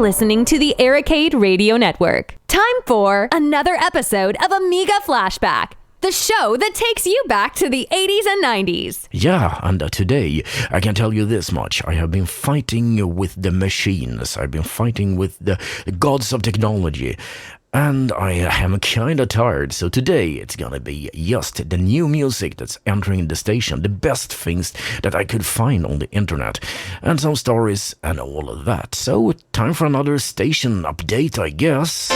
listening to the Arcade Radio Network. Time for another episode of Amiga Flashback, the show that takes you back to the 80s and 90s. Yeah, and today I can tell you this much. I have been fighting with the machines. I've been fighting with the gods of technology. And I am kinda tired, so today it's gonna be just the new music that's entering the station, the best things that I could find on the internet, and some stories and all of that. So, time for another station update, I guess.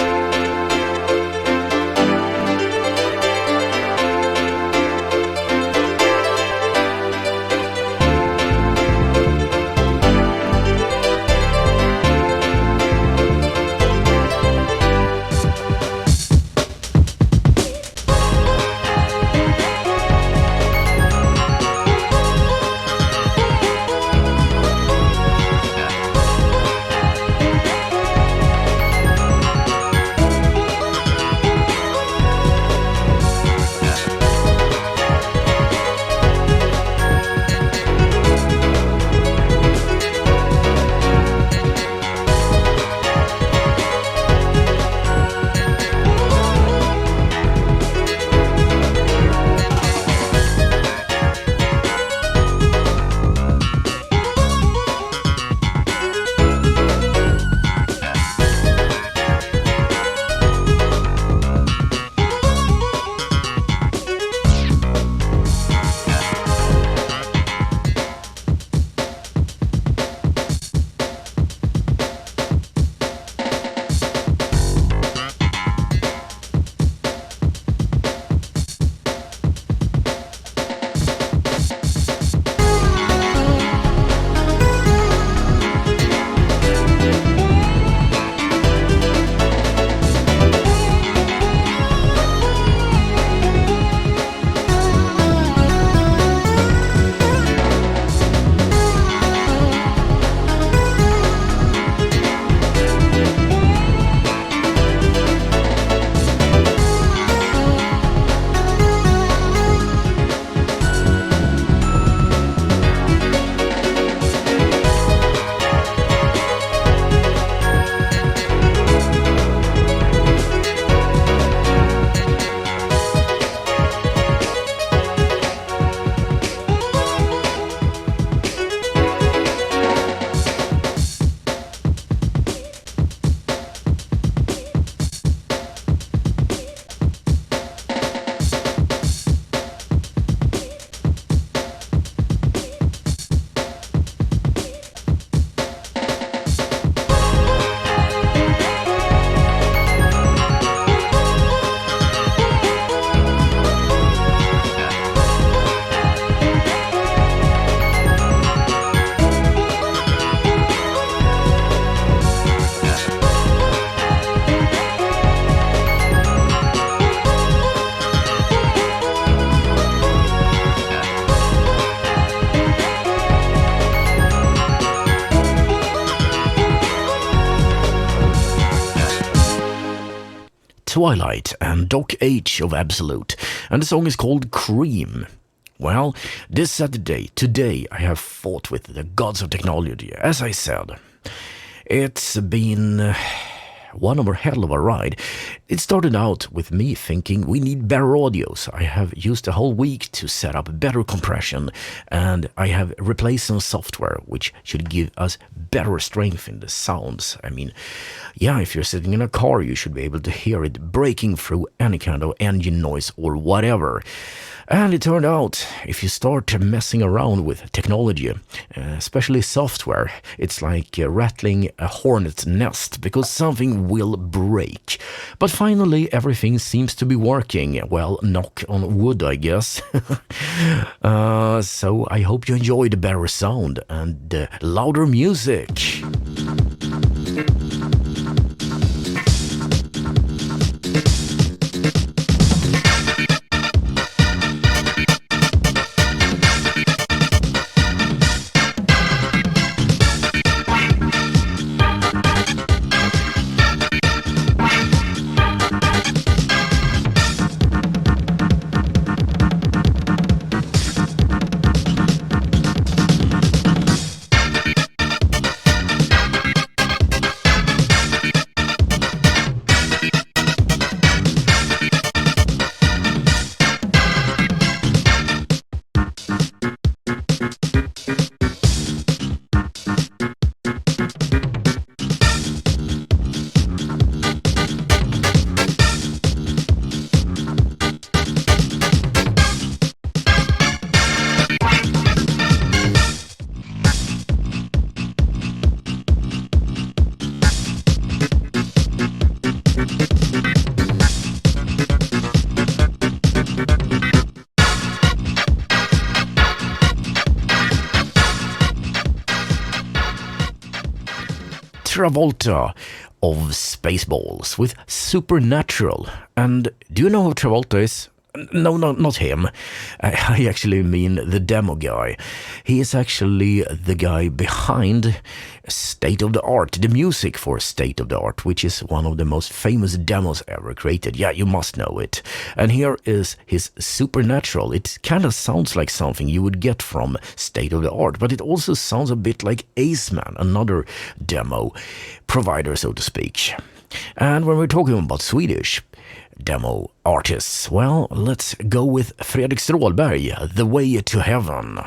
Twilight and Doc H of Absolute, and the song is called Cream. Well, this Saturday, today, I have fought with the gods of technology, as I said. It's been one more hell of a ride. It started out with me thinking we need better audio, so I have used the whole week to set up better compression, and I have replaced some software which should give us better strength in the sounds. I mean, yeah, if you're sitting in a car, you should be able to hear it breaking through any kind of engine noise or whatever. And it turned out, if you start messing around with technology, especially software, it's like rattling a hornet's nest, because something will break. But finally, everything seems to be working. Well, knock on wood, I guess. So I hope you enjoy the better sound and louder music. Travolta of Spaceballs with Supernatural. And do you know who Travolta is? No, not him. I actually mean the demo guy. He is actually the guy behind State of the Art, the music for State of the Art, which is one of the most famous demos ever created. Yeah, you must know it. And here is his Supernatural. It kind of sounds like something you would get from State of the Art, but it also sounds a bit like Aceman, another demo provider, so to speak. And when we're talking about Swedish demo artists, well, let's go with Fredrik Strålberg, The Way to Heaven.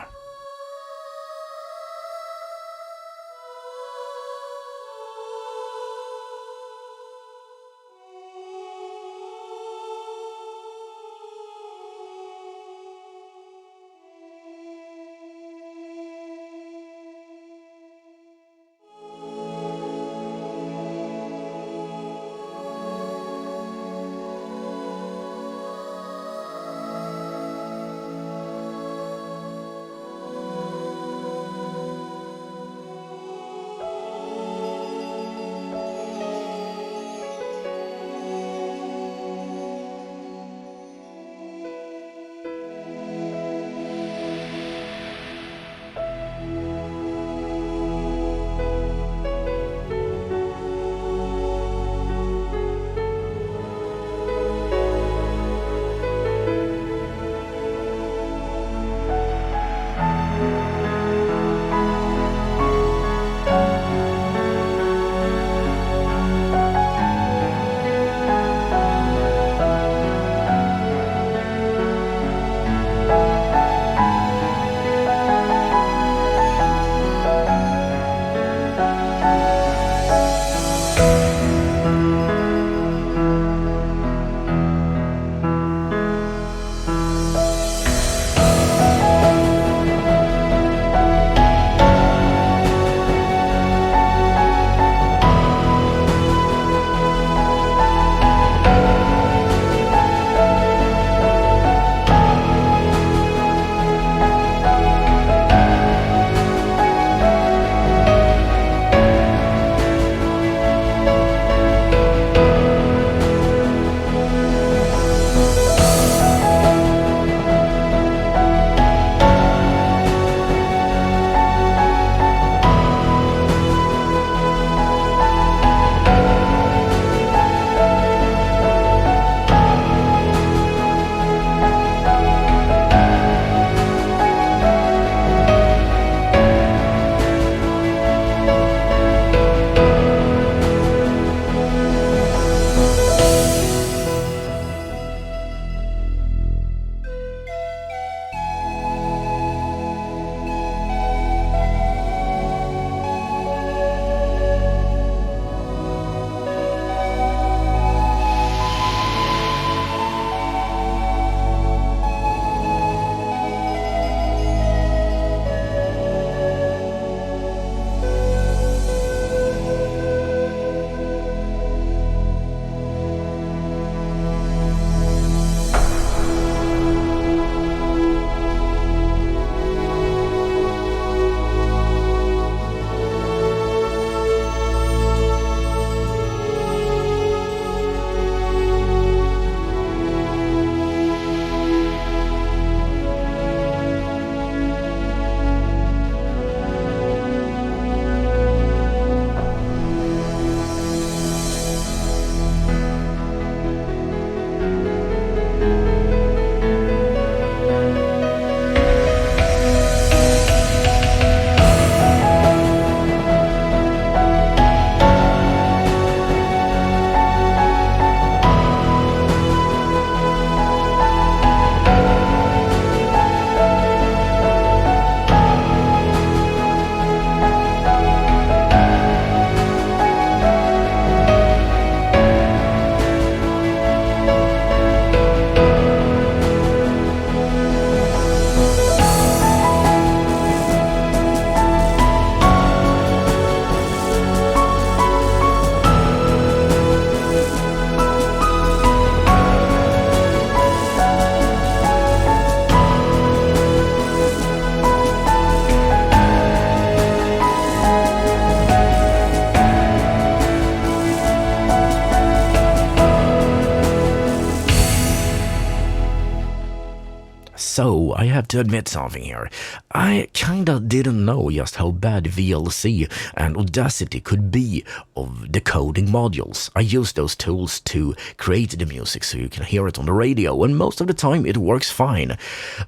I have to admit something here. I kinda didn't know just how bad VLC and Audacity could be of decoding modules. I use those tools to create the music so you can hear it on the radio, and most of the time it works fine.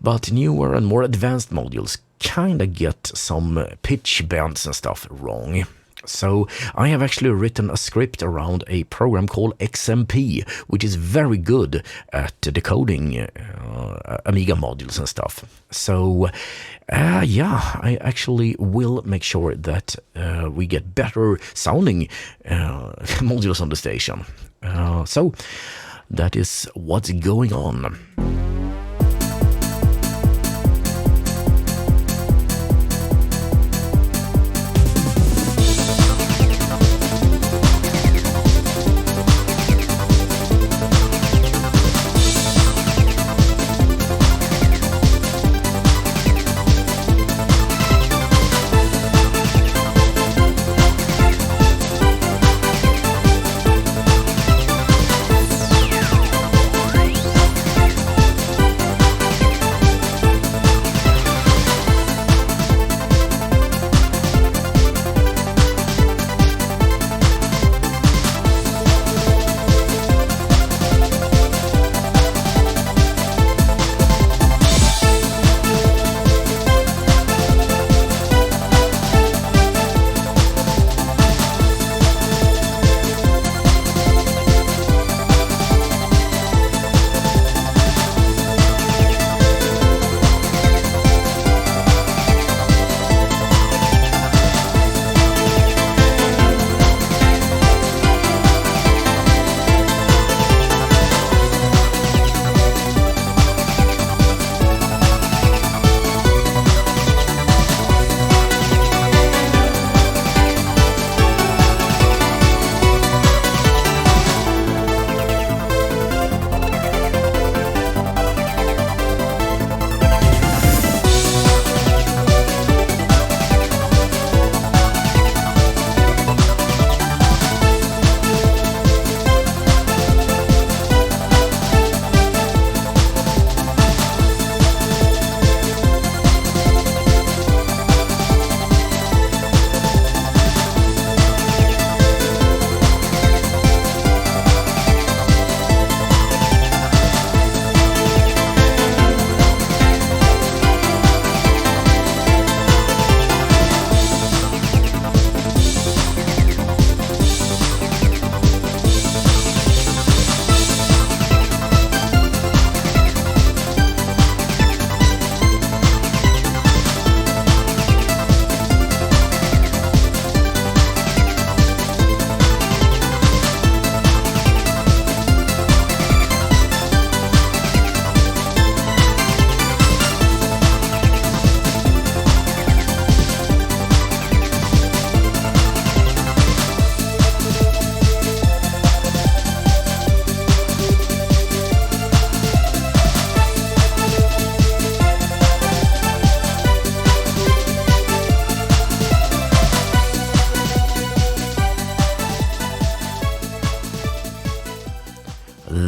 But newer and more advanced modules kinda get some pitch bends and stuff wrong. So I have actually written a script around a program called XMP, which is very good at decoding Amiga modules and stuff. So I actually will make sure that we get better sounding modules on the station. So that is what's going on.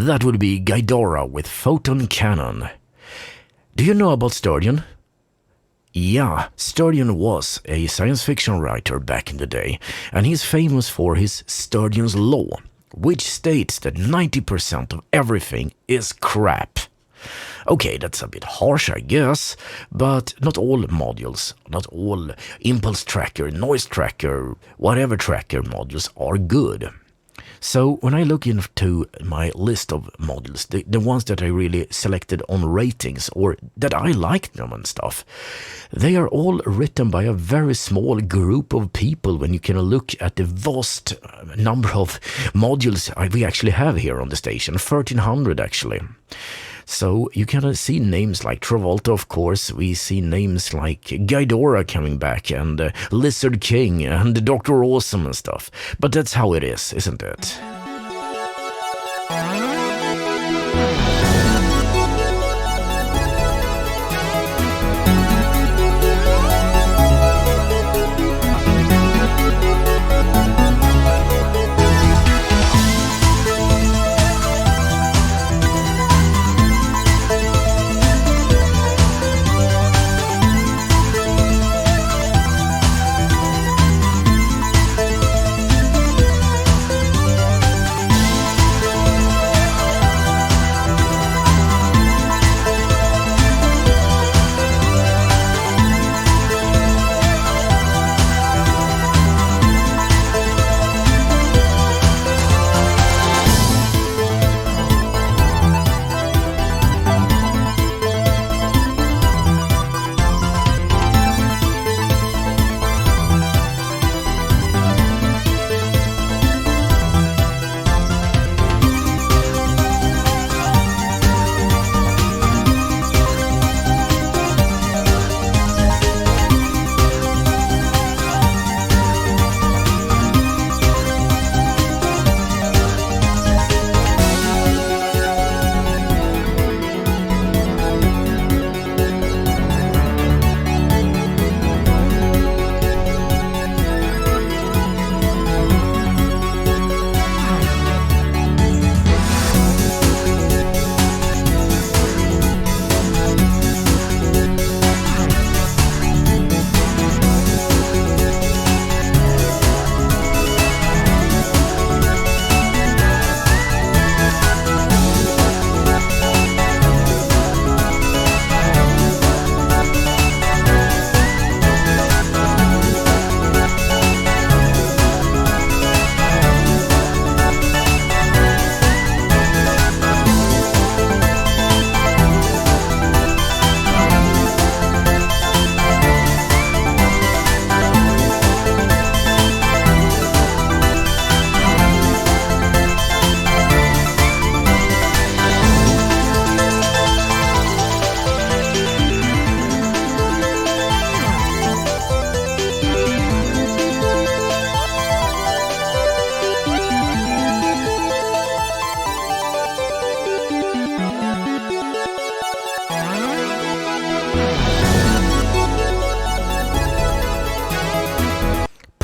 That would be Ghidorah with Photoncannon. Do you know about Sturgeon? Yeah, Sturgeon was a science fiction writer back in the day, and he's famous for his Sturgeon's Law, which states that 90% of everything is crap. Okay, that's a bit harsh, I guess, but not all modules, not all impulse tracker, noise tracker, whatever tracker modules are good. So when I look into my list of modules, the ones that I really selected on ratings or that I liked them and stuff, they are all written by a very small group of people when you can look at the vast number of modules we actually have here on the station, 1,300 actually. So you can see names like Travolta, of course. We see names like Ghidorah coming back and Lizard King and Dr. Awesome and stuff. But that's how it is, isn't it?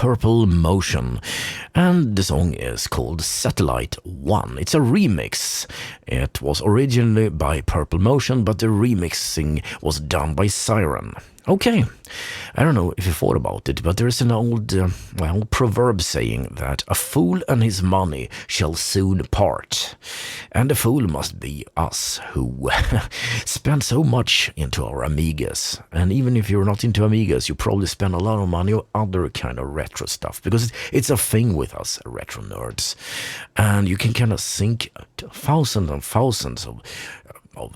Purple Motion, and the song is called Satellite 1. It's a remix. It was originally by Purple Motion, but the remixing was done by Siren. Okay, I don't know if you thought about it, but there's an old, proverb saying that a fool and his money shall soon part. And the fool must be us, who spend so much into our Amigas. And even if you're not into Amigas, you probably spend a lot of money on other kind of retro stuff, because it's a thing with us retro nerds. And you can kind of sink thousands and thousands of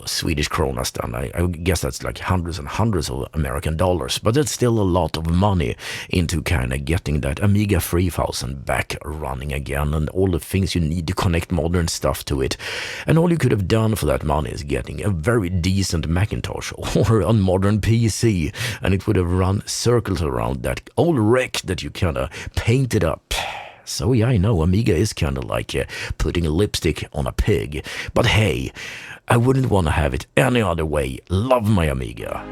Swedish kronas then. I guess that's like hundreds and hundreds of American dollars, but that's still a lot of money into kind of getting that Amiga 3000 back running again, and all the things you need to connect modern stuff to it. And all you could have done for that money is getting a very decent Macintosh or a modern PC, and it would have run circles around that old wreck that you kind of painted up. So yeah, I know, Amiga is kind of like putting a lipstick on a pig, but hey, I wouldn't want to have it any other way. Love my Amiga.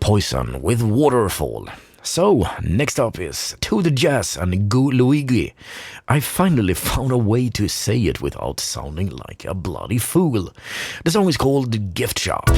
Poison with Waterfall. So, next up is To the Jazz and Go Luigi. I finally found a way to say it without sounding like a bloody fool. The song is called Gift Shop.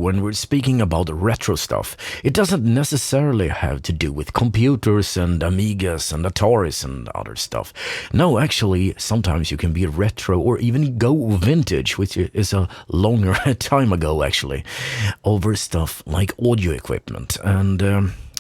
When we're speaking about retro stuff, it doesn't necessarily have to do with computers and Amigas and Ataris and other stuff. No, actually, sometimes you can be retro or even go vintage, which is a longer time ago, actually, over stuff like audio equipment. And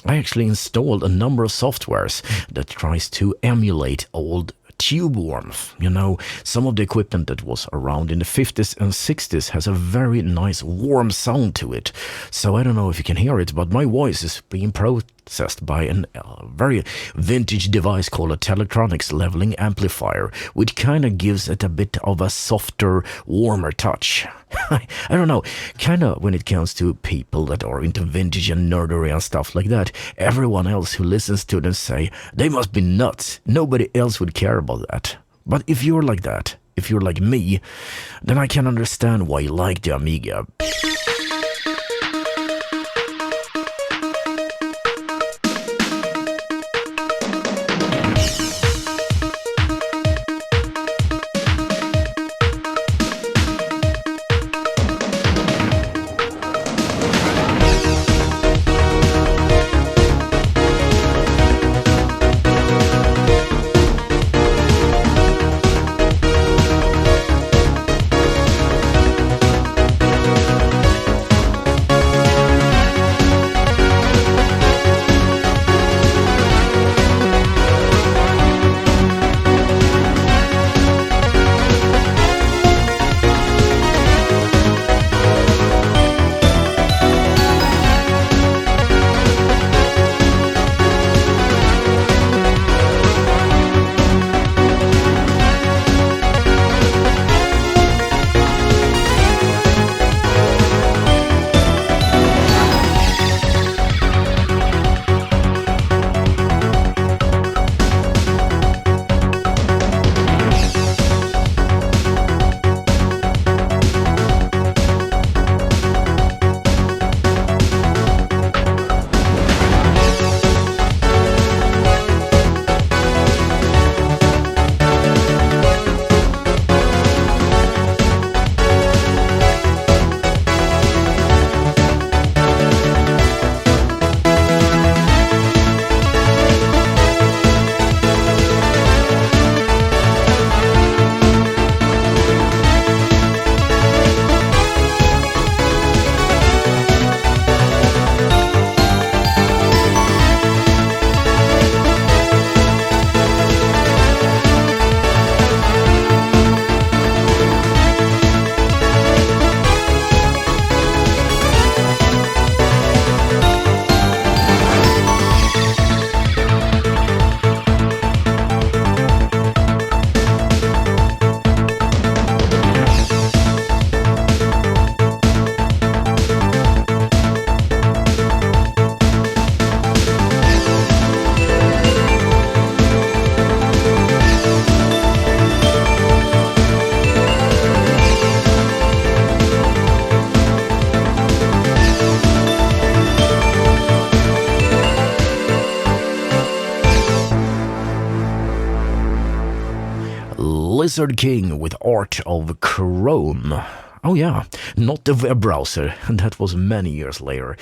I actually installed a number of softwares that tries to emulate old tube warmth. You know, some of the equipment that was around in the 50s and 60s has a very nice warm sound to it. So I don't know if you can hear it, but my voice is being processed by a very vintage device called a Teletronics leveling amplifier, which kind of gives it a bit of a softer, warmer touch. I don't know, kind of when it comes to people that are into vintage and nerdery and stuff like that, everyone else who listens to them say, they must be nuts, nobody else would care about that. But if you're like that, if you're like me, then I can understand why you like the Amiga. Lizard King with Art of Chrome. Oh yeah, not the web browser, and that was many years later.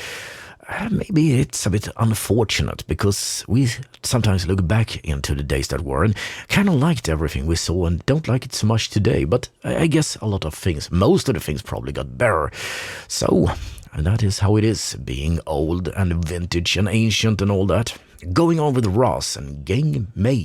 Maybe it's a bit unfortunate, because we sometimes look back into the days that were and kind of liked everything we saw and don't like it so much today, but I guess a lot of things, most of the things probably got better. So, and that is how it is, being old and vintage and ancient and all that. Going on with Ross and Gang May.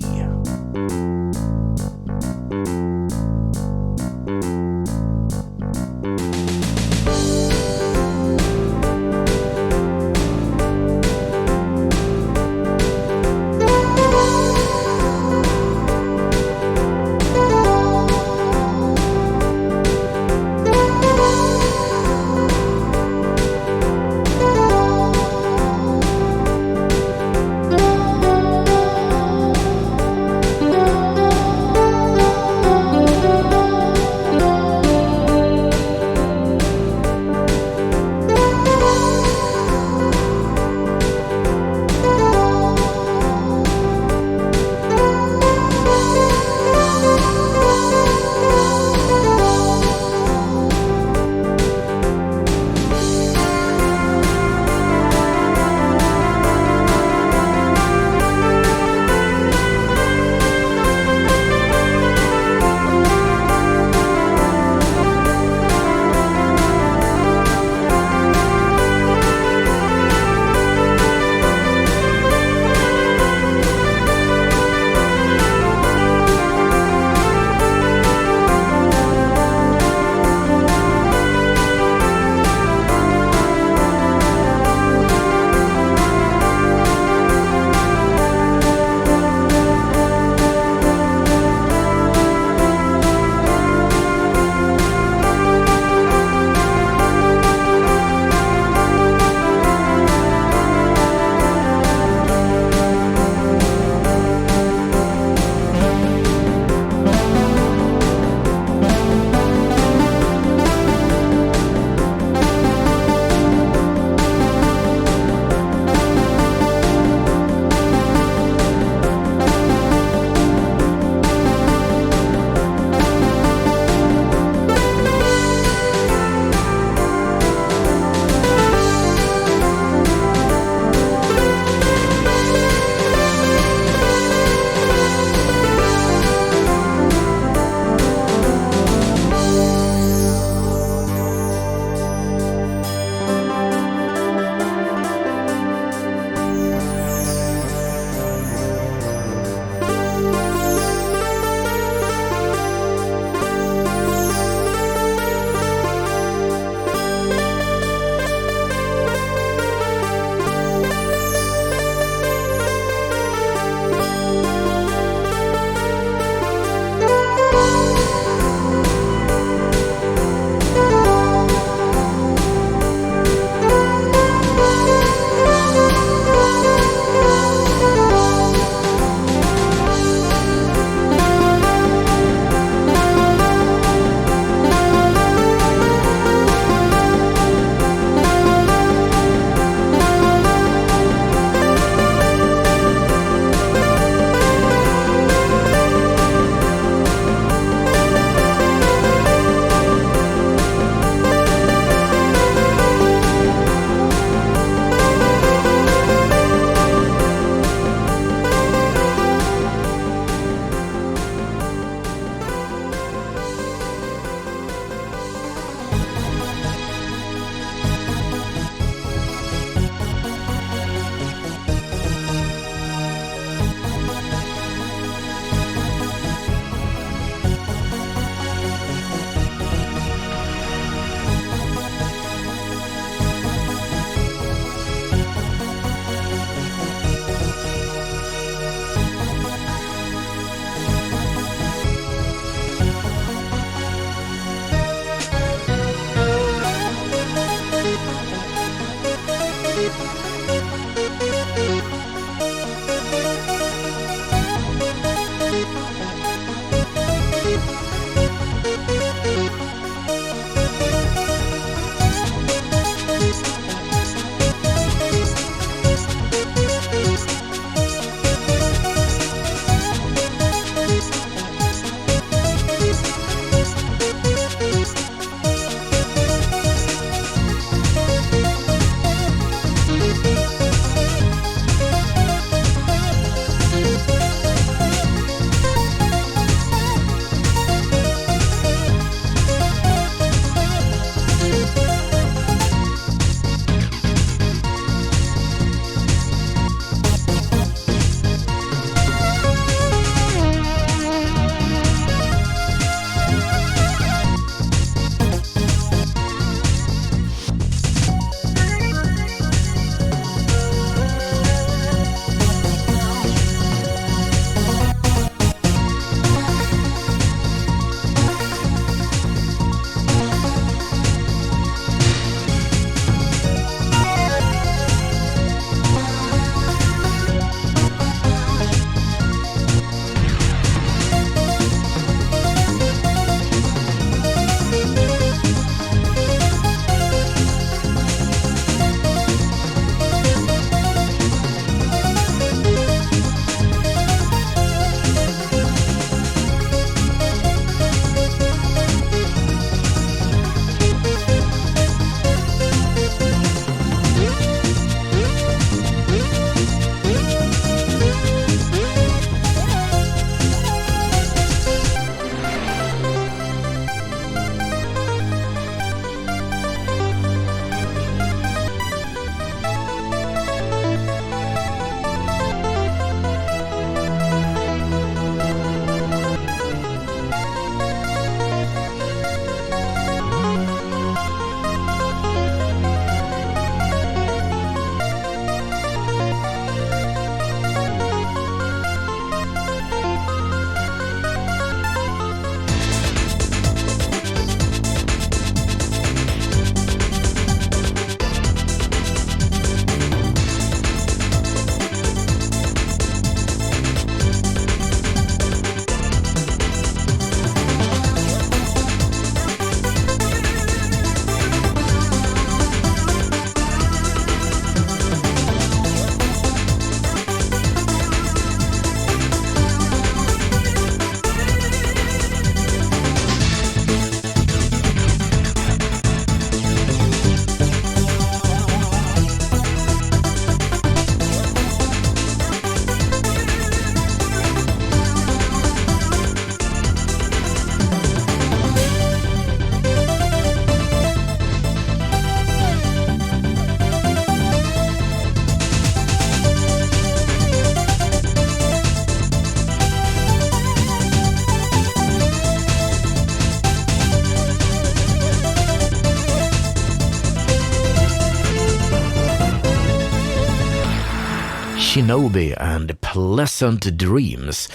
Shinobi and Pleasant Dreams.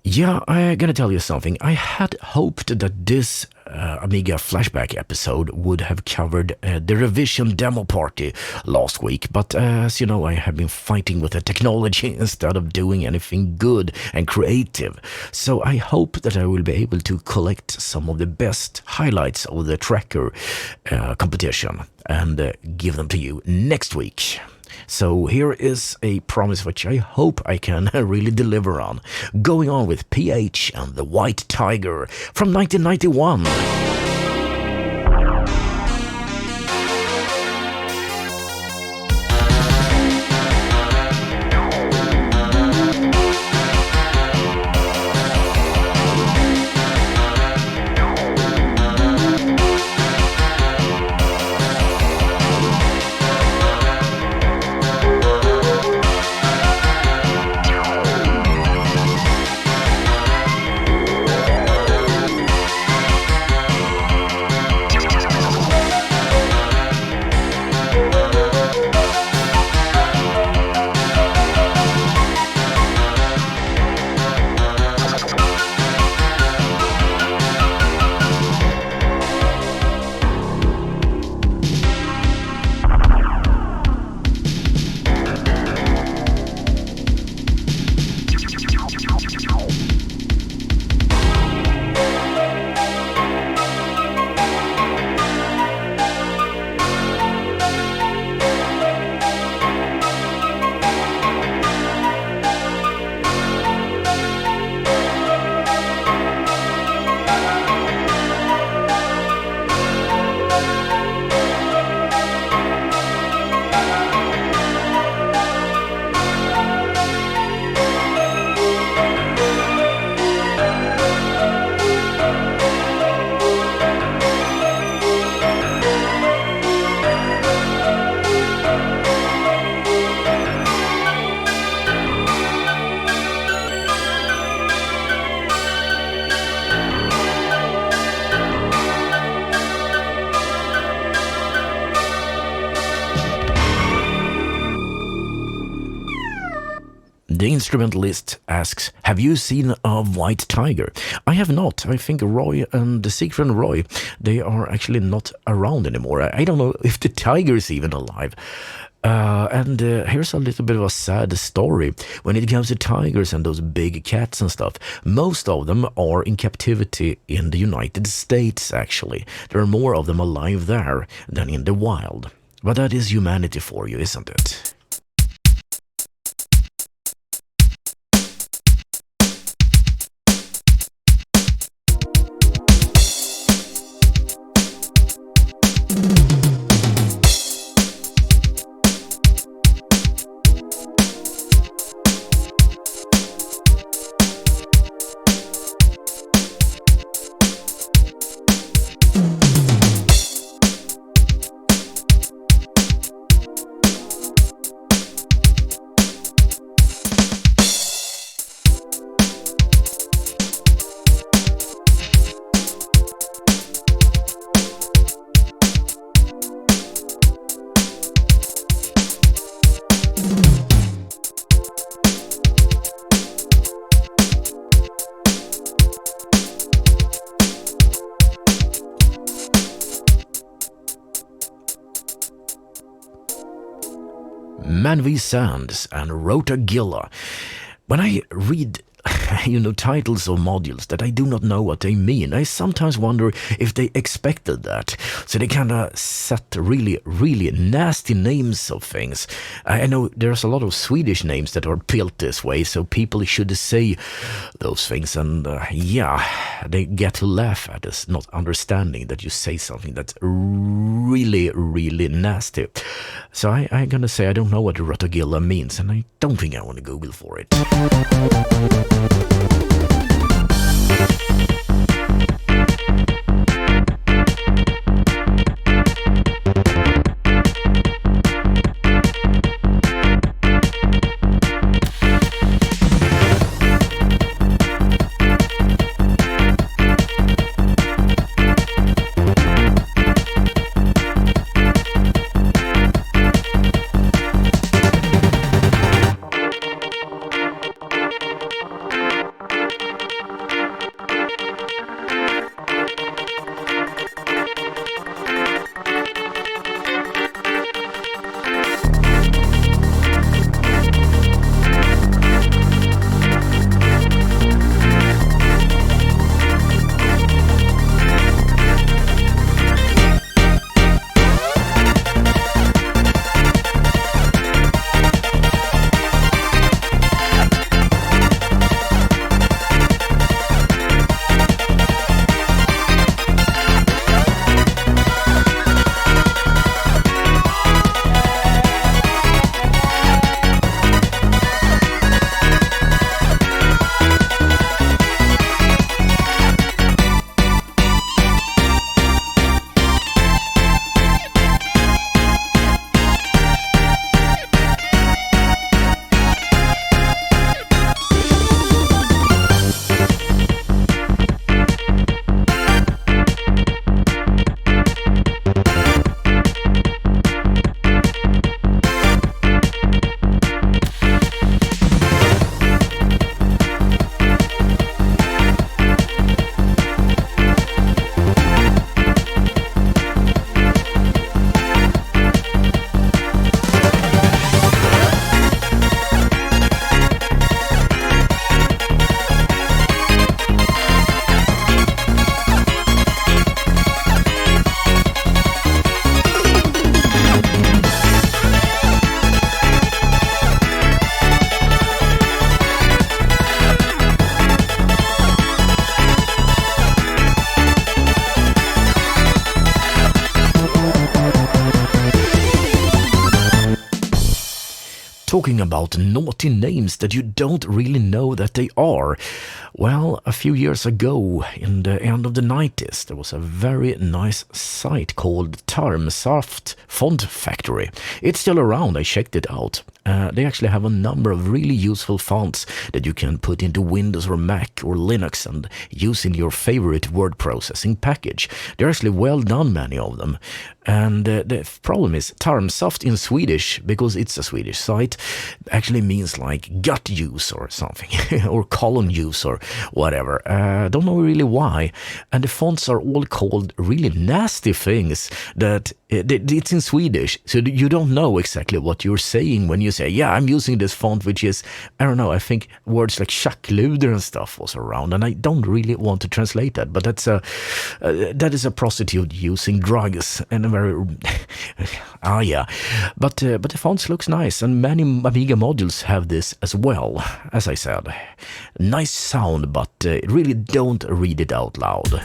Yeah, I'm gonna tell you something. I had hoped that this Amiga Flashback episode would have covered the revision demo party last week, but as you know, I have been fighting with the technology instead of doing anything good and creative. So I hope that I will be able to collect some of the best highlights of the tracker competition and give them to you next week. So here is a promise which I hope I can really deliver on. Going on with PH and the White Tiger from 1991. The instrumentalist asks, have you seen a white tiger? I have not. I think Roy and the Siegfried and Roy, they are actually not around anymore. I don't know if the tiger is even alive. And here's a little bit of a sad story. When it comes to tigers and those big cats and stuff, most of them are in captivity in the United States, actually. There are more of them alive there than in the wild. But that is humanity for you, isn't it? Man v. Sands and Rotagilla. When I read titles of modules that I do not know what they mean, I sometimes wonder if they expected that. So they kind of set really, really nasty names of things. I know there's a lot of Swedish names that are built this way, so people should say those things, and they get to laugh at us not understanding that you say something that's really, really nasty. So I'm gonna say I don't know what Rotagilla means, and I don't think I want to Google for it. talking about naughty names that you don't really know that they are. Well, a few years ago, in the end of the 90s, there was a very nice site called Tarmsaft Font Factory. It's still around, I checked it out. They actually have a number of really useful fonts that you can put into Windows or Mac or Linux and use in your favorite word processing package. They're actually well done, many of them. And the problem is Tarmsaft in Swedish, because it's a Swedish site, actually means like gut use or something, or colon use or whatever. Don't know really why. And the fonts are all called really nasty things that it's in Swedish, so you don't know exactly what you're saying when you say, yeah, I'm using this font, which is, I don't know, I think words like tjackluder and stuff was around, and I don't really want to translate that, but that is a prostitute using drugs, and a very, yeah. But the fonts looks nice, and many Amiga modules have this as well, as I said. Nice sound, but really don't read it out loud.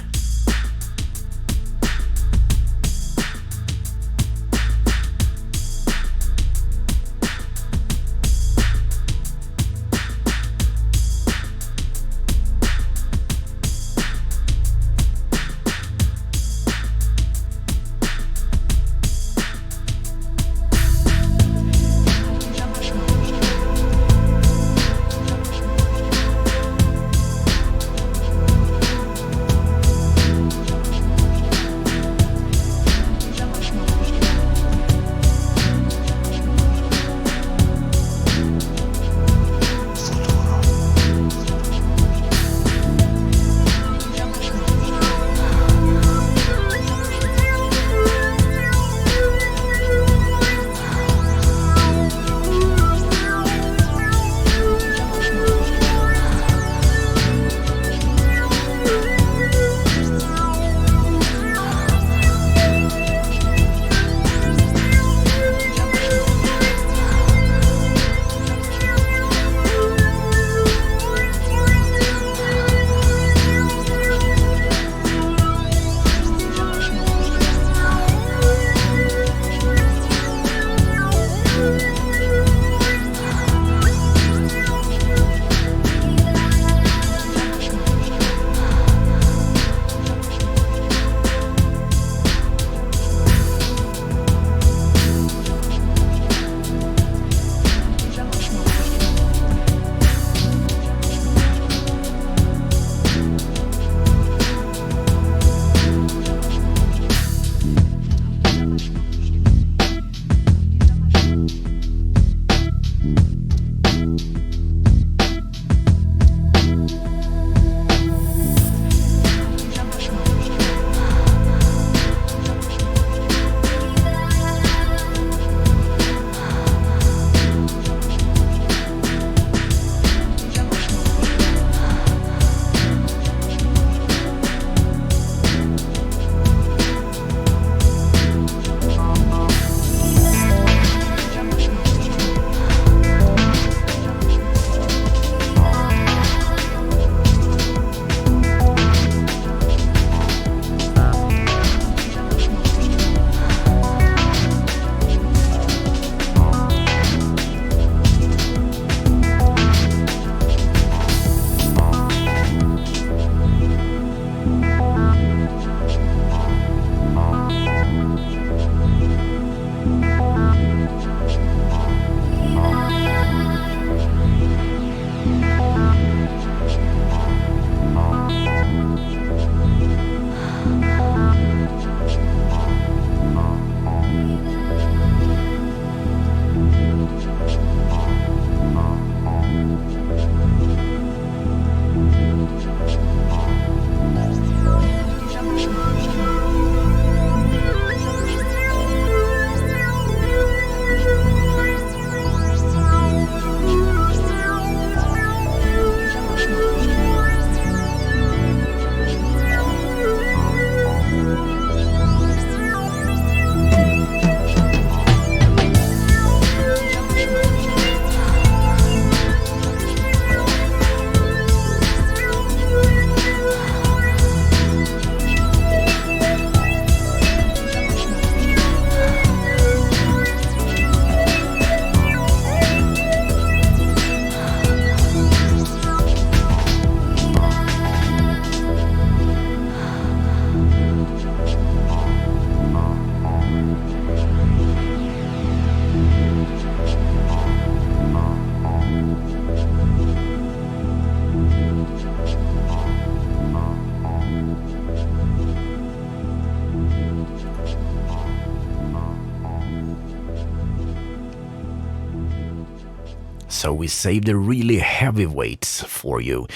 so we saved the really heavyweights for you.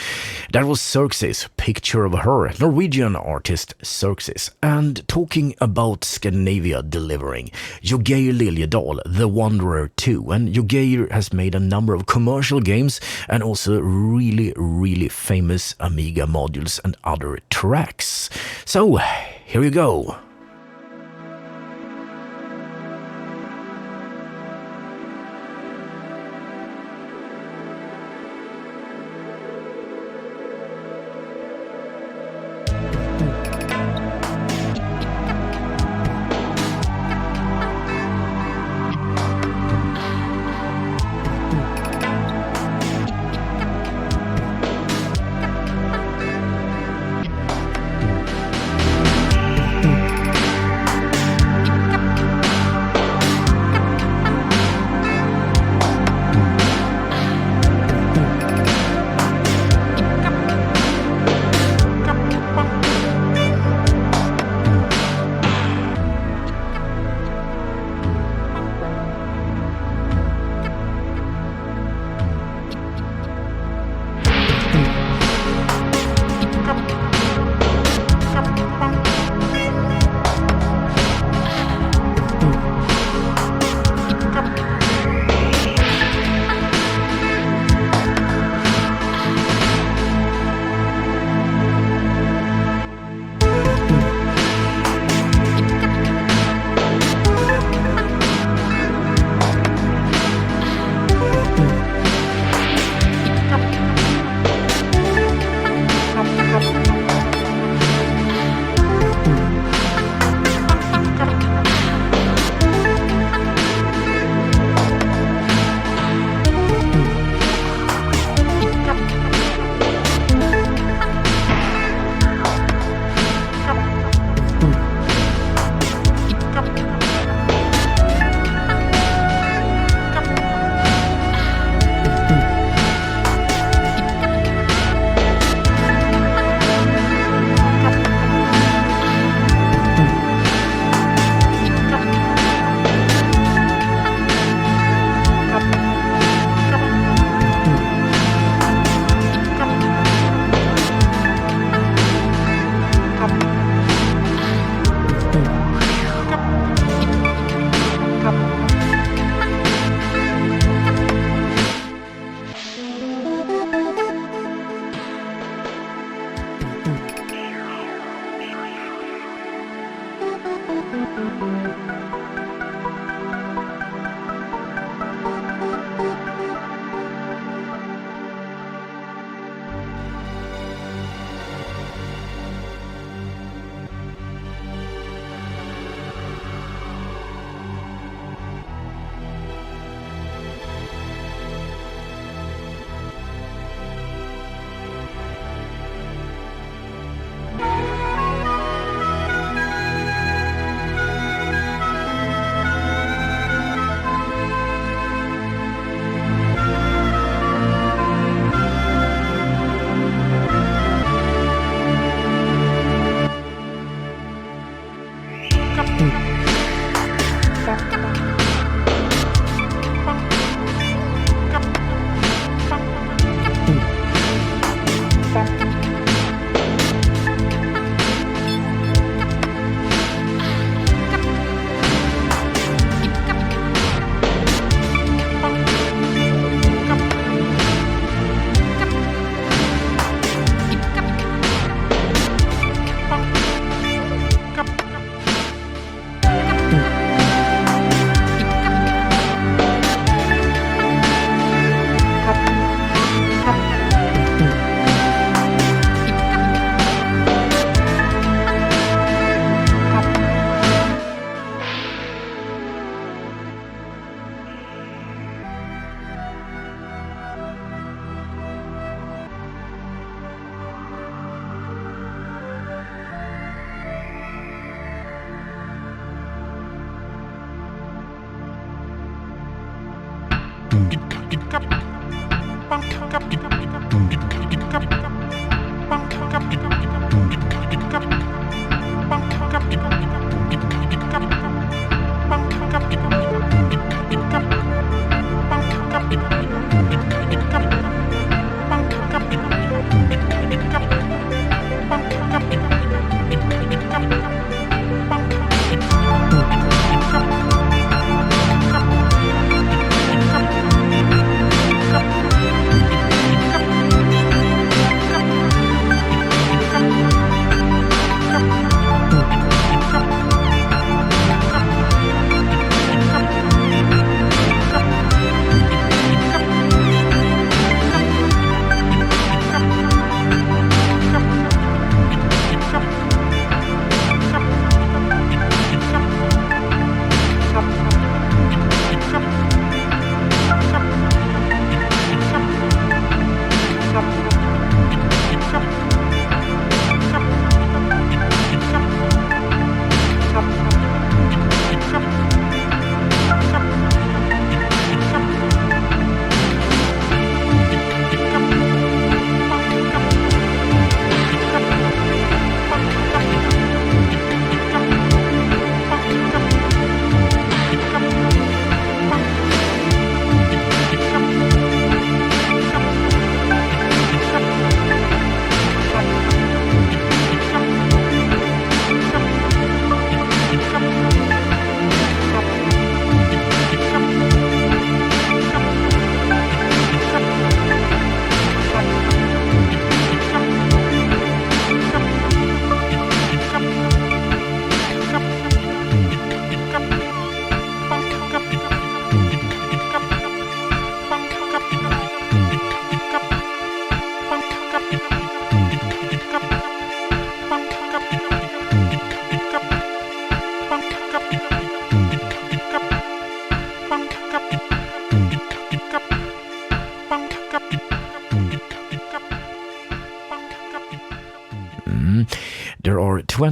That was Xerxes, Picture of Her, Norwegian artist Xerxes. And talking about Scandinavia delivering, Jogeir Liljedahl, The Wanderer 2, and Jogeir has made a number of commercial games and also really famous Amiga modules and other tracks. So, here you go.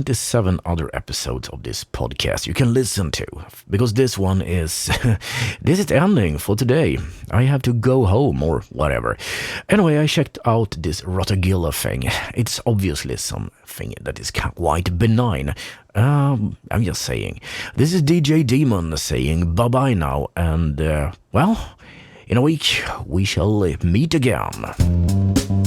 27 other episodes of this podcast you can listen to, because this one is this is ending for today. I have to go home or whatever. Anyway, I checked out this Rotagilla thing. It's obviously something that is quite benign. I'm just saying. This is DJ Daemon saying bye-bye now, and well, in a week we shall meet again.